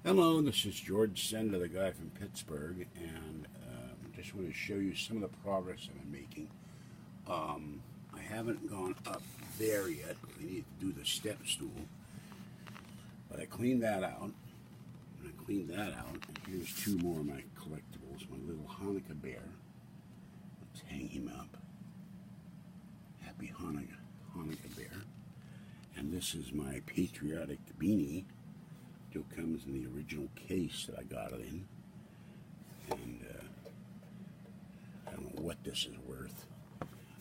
Hello, this is George Senda, the guy from Pittsburgh, and just want to show you some of the progress that I'm making. I haven't gone up there yet. I need to do the step stool, but I cleaned that out. And here's two more of my collectibles. My little Hanukkah bear. Let's hang him up. Happy Hanukkah bear. And this is my patriotic beanie. Still comes in the original case that I got it in, and I don't know what this is worth.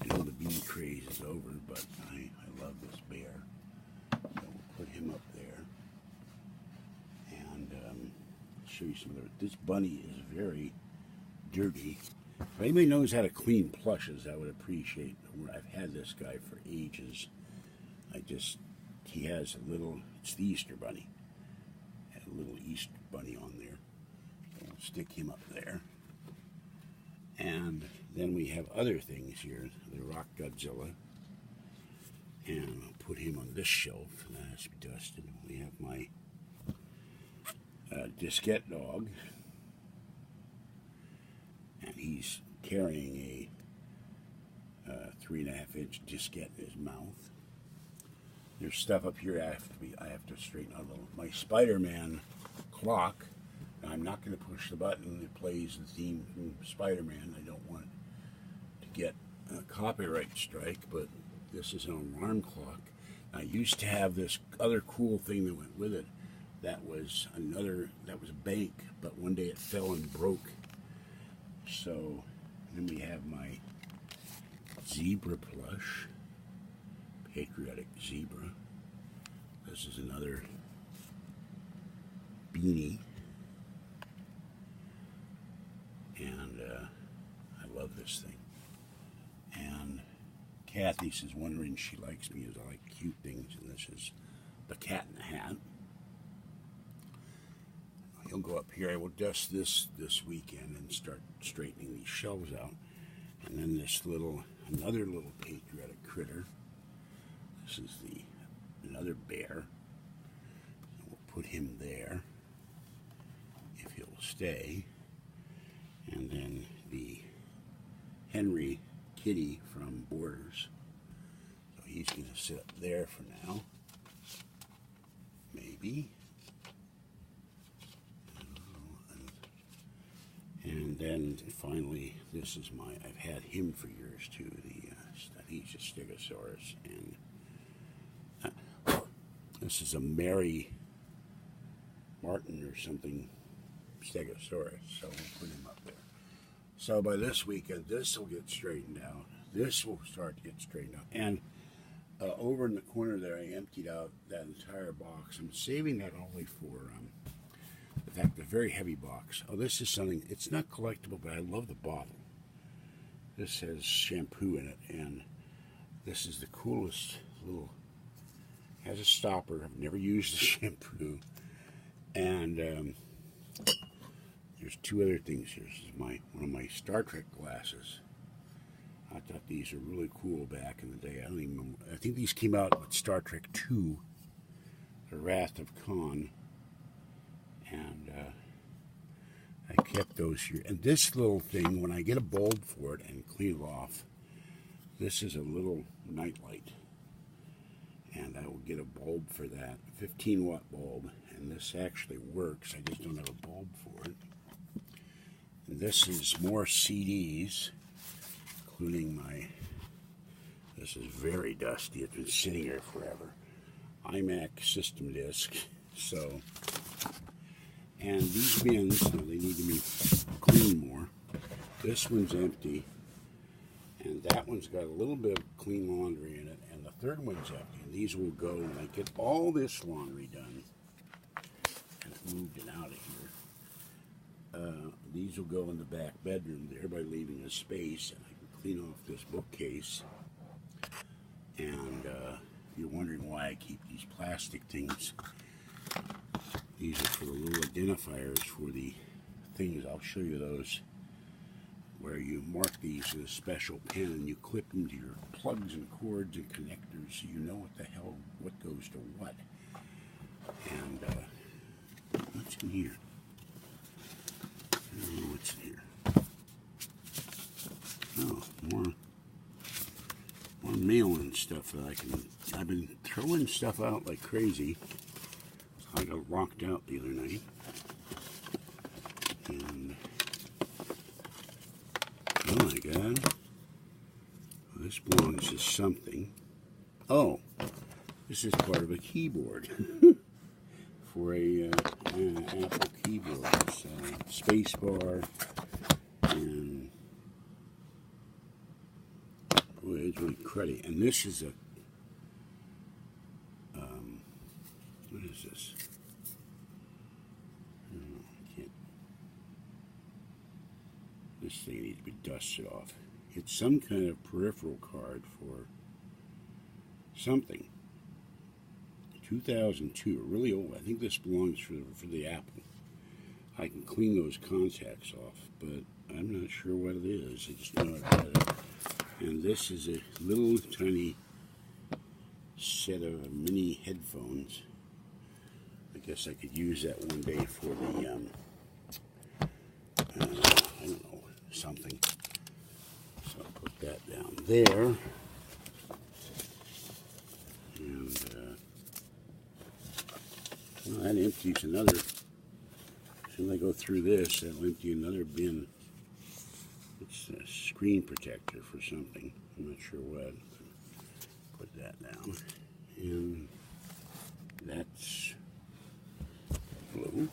I know the beanie craze is over, but I love this bear, so we'll put him up there, and show you some of the. This bunny is very dirty. If anybody knows how to clean plushes, I would appreciate. I've had this guy for ages. He has a little. It's the Easter bunny. Little Easter bunny on there. So we'll stick him up there. And then we have other things here. The Rock Godzilla. And I'll put him on this shelf. That has to be dusted. We have my diskette dog. And he's carrying a 3.5-inch diskette in his mouth. There's stuff up here I have to straighten out a little. My Spider-Man clock. I'm not going to push the button that plays the theme from Spider-Man. I don't want to get a copyright strike, but this is an alarm clock. I used to have this other cool thing that went with it. That was a bank, but one day it fell and broke. So then we have my zebra plush. Patriotic zebra. This is another beanie, and I love this thing. And Kathy is wondering, she likes me as I like cute things, and this is the Cat in the Hat. He'll go up here. I will dust this weekend and start straightening these shelves out. And then this another little patriotic critter. This is another bear. We'll put him there if he'll stay. And then the Henry kitty from Borders. So he's going to sit up there for now. Maybe. And then finally, this is I've had him for years too. He's a Stegosaurus, and this is a Mary Martin or something Stegosaurus, so we'll put him up there. So by this weekend, this will get straightened out. This will start to get straightened out. And over in the corner there, I emptied out that entire box. I'm saving that only for, in fact, a very heavy box. Oh, this is something, it's not collectible, but I love the bottle. This has shampoo in it, and this is the coolest little. Has a stopper. I've never used the shampoo. And there's two other things here. This is one of my Star Trek glasses. I thought these were really cool back in the day. I don't even remember. I think these came out with Star Trek 2, The Wrath of Khan. And I kept those here. And this little thing, when I get a bulb for it and clean it off, this is a little nightlight. And I will get a bulb for that, 15-watt bulb, and this actually works. I just don't have a bulb for it. And this is more CDs, including this is very dusty. It's been sitting here forever. iMac system disc. So, and these bins, they need to be cleaned more. This one's empty. And that one's got a little bit of clean laundry in it, and the third one's empty. And these will go when I get all this laundry done. And I moved it out of here. These will go in the back bedroom there by leaving a space, and I can clean off this bookcase. And you're wondering why I keep these plastic things. These are for the little identifiers for the things. I'll show you those, where you mark these with a special pen and you clip them to your plugs and cords and connectors so you know what the hell, what goes to what. And let's in here? I don't know what's in here. Oh, more mail-in stuff that I've been throwing stuff out like crazy. I got locked out the other night. And, oh my God. Well, this belongs to something. Oh, this is part of a keyboard. For a Apple keyboard. It's space bar and boy, it's really cruddy. And this is a what is this? I can't. This thing needs to be dusted off. It's some kind of peripheral card for something. 2002, really old. I think this belongs for the Apple. I can clean those contacts off, but I'm not sure what it is. I just know I got it. And this is a little tiny set of mini headphones. I guess I could use that one day for the, I don't know, something. So I'll put that down there. And, well, that empties another. As soon as I go through this, that'll empty another bin. It's a screen protector for something. I'm not sure what. Put that down. And that's blue.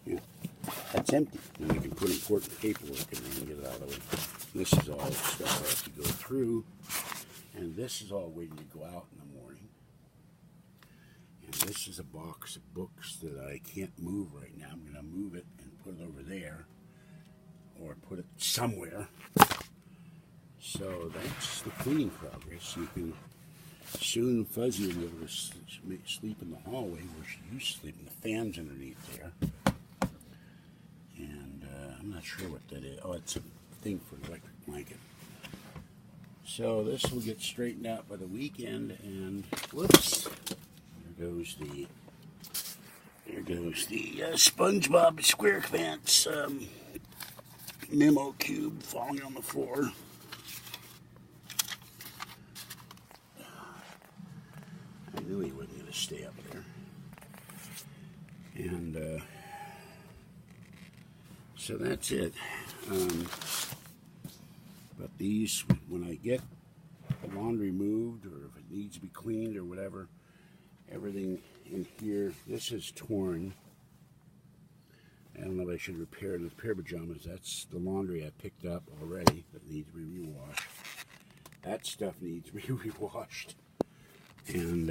Yeah, that's empty. And I can put important paperwork in there and get it out of the way. This is all stuff I have to go through. And this is all waiting to go out in the morning. And this is a box of books that I can't move right now. I'm going to move it and put it over there. Or put it somewhere. So that's the cleaning progress. You can soon Fuzzy will be able to sleep in the hallway where she used to sleep, and the fan's underneath there. And I'm not sure what that is. Oh, it's a thing for an electric blanket. So this will get straightened out by the weekend, and whoops, there goes the SpongeBob SquarePants memo cube falling on the floor. I knew he wasn't going to stay up there. And so that's it. But these, when I get the laundry moved, or if it needs to be cleaned or whatever, everything in here, this is torn. I don't know if I should repair the pair of pajamas. That's the laundry I picked up already that needs to be rewashed. That stuff needs to be rewashed. And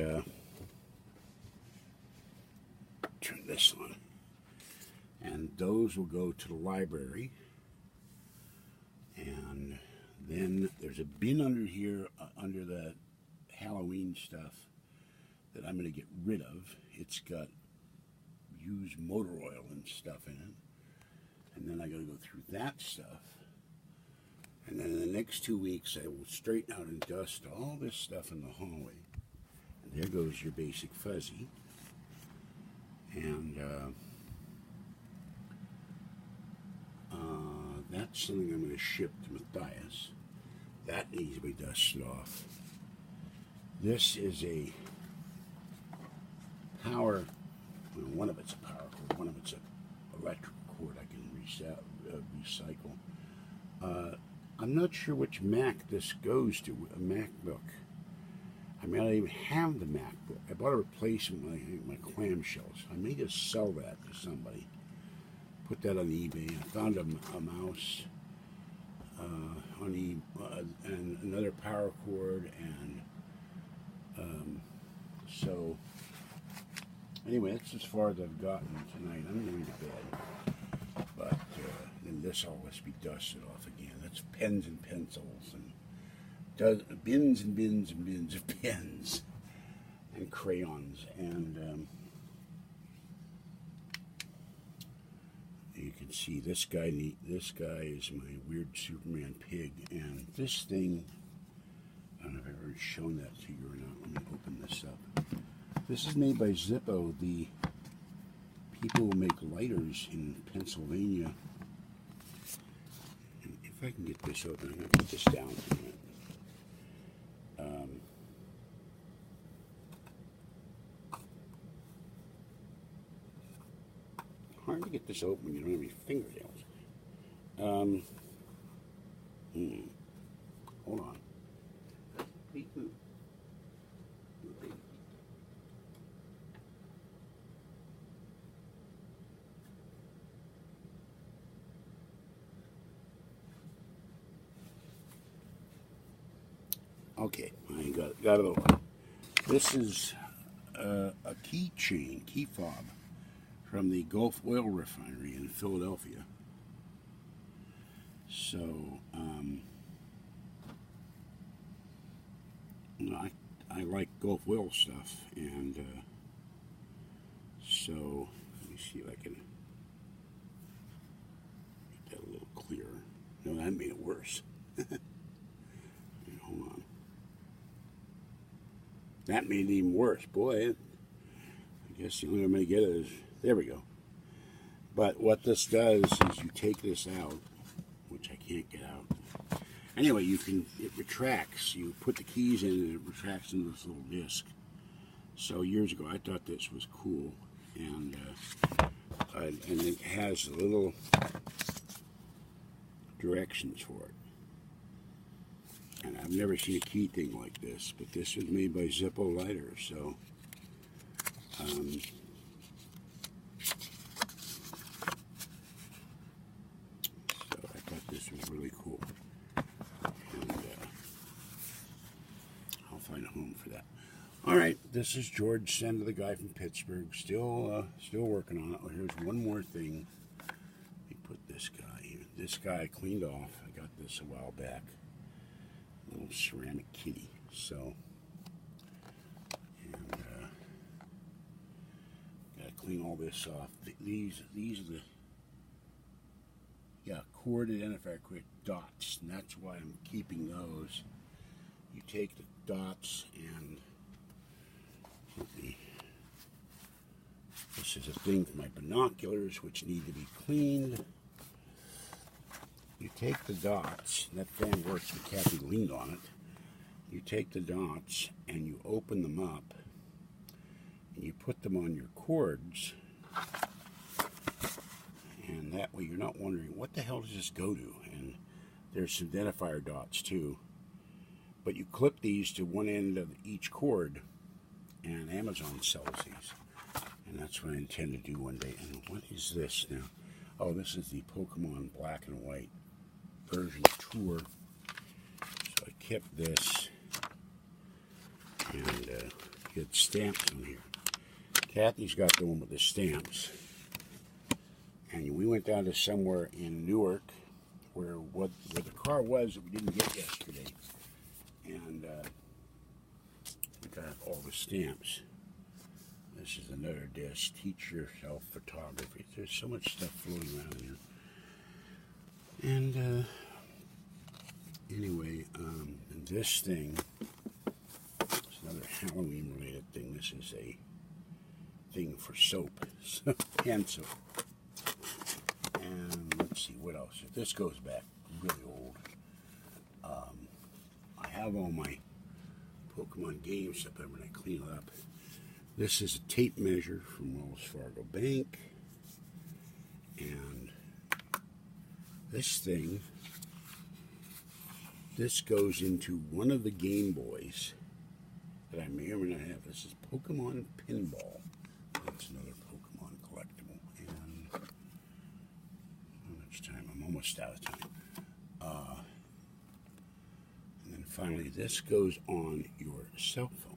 turn this on. And those will go to the library. And then there's a bin under here, under the Halloween stuff that I'm going to get rid of. It's got used motor oil and stuff in it. And then I got to go through that stuff. And then in the next 2 weeks, I will straighten out and dust all this stuff in the hallway. And there goes your basic Fuzzy. And that's something I'm going to ship to Matthias. That needs to be dusted off. This is a power, well, one of it's a power cord, one of it's an electrical cord I can recycle. I'm not sure which Mac this goes to, a MacBook. I may not even have the MacBook. I bought a replacement, my clamshells. I may just sell that to somebody. Put that on eBay. I found a mouse and another power cord, and so anyway, that's as far as I've gotten tonight. I'm going to bed, but then this all must be dusted off again. That's pens and pencils and bins and bins and bins of pens and crayons, and you can see this guy. This guy is my weird Superman pig, and this thing, I don't know if I've ever shown that to you or not. Let me open this up. This is made by Zippo, the people who make lighters in Pennsylvania. And if I can get this open, I'm going to put this down for a minute. Hard to get this open when you don't have any fingernails. Hold on. Okay, I got it open. This is a keychain, key fob from the Gulf Oil Refinery in Philadelphia. So, I like Gulf Oil stuff, and so let me see if I can get that a little clearer. No, that made it worse. Hold on. That made it even worse. Boy, I guess the only way I'm going to get it is, there we go. But what this does is you take this out, which I can't get out. Anyway, it retracts. You put the keys in and it retracts into this little disc. So years ago I thought this was cool. And it has little directions for it. And I've never seen a key thing like this, but this was made by Zippo Lighters, so I thought this was really cool, and I'll find a home for that. All right, this is George Senda, the guy from Pittsburgh, still working on it. Oh, here's one more thing. Let me put this guy here. This guy I cleaned off. I got this a while back. Little ceramic kitty. So, and gotta clean all this off. These are the cord identifier quick dots, and that's why I'm keeping those. You take the dots and this is a thing for my binoculars, which need to be cleaned. You take the dots, and that fan works when Kathy leaned on it. You take the dots and you open them up and you put them on your cords, and that way you're not wondering, what the hell does this go to? And there's some identifier dots too. But you clip these to one end of each cord, and Amazon sells these. And that's what I intend to do one day. And what is this now? Oh, this is the Pokemon Black and White version tour. So I kept this, and get stamps on here. Kathy's got the one with the stamps, and we went down to somewhere in Newark where the car was that we didn't get yesterday, and we got all the stamps. This is another disc, Teach Yourself Photography. There's so much stuff floating around in here. And anyway, and this thing is another Halloween related thing. This is a thing for soap, hand soap. And let's see what else. This goes back really old. I have all my Pokemon game stuff when I clean it up. This is a tape measure from Wells Fargo Bank. And this thing, this goes into one of the Game Boys that I may or may not have. This is Pokemon Pinball. That's another Pokemon collectible. And how much time? I'm almost out of time. And then finally, this goes on your cell phone.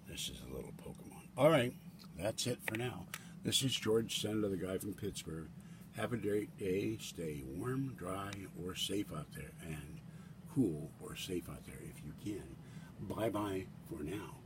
This is a little Pokemon. All right, that's it for now. This is George Senda, the guy from Pittsburgh. Have a great day. Stay warm, dry, or safe out there, and cool or safe out there if you can. Bye-bye for now.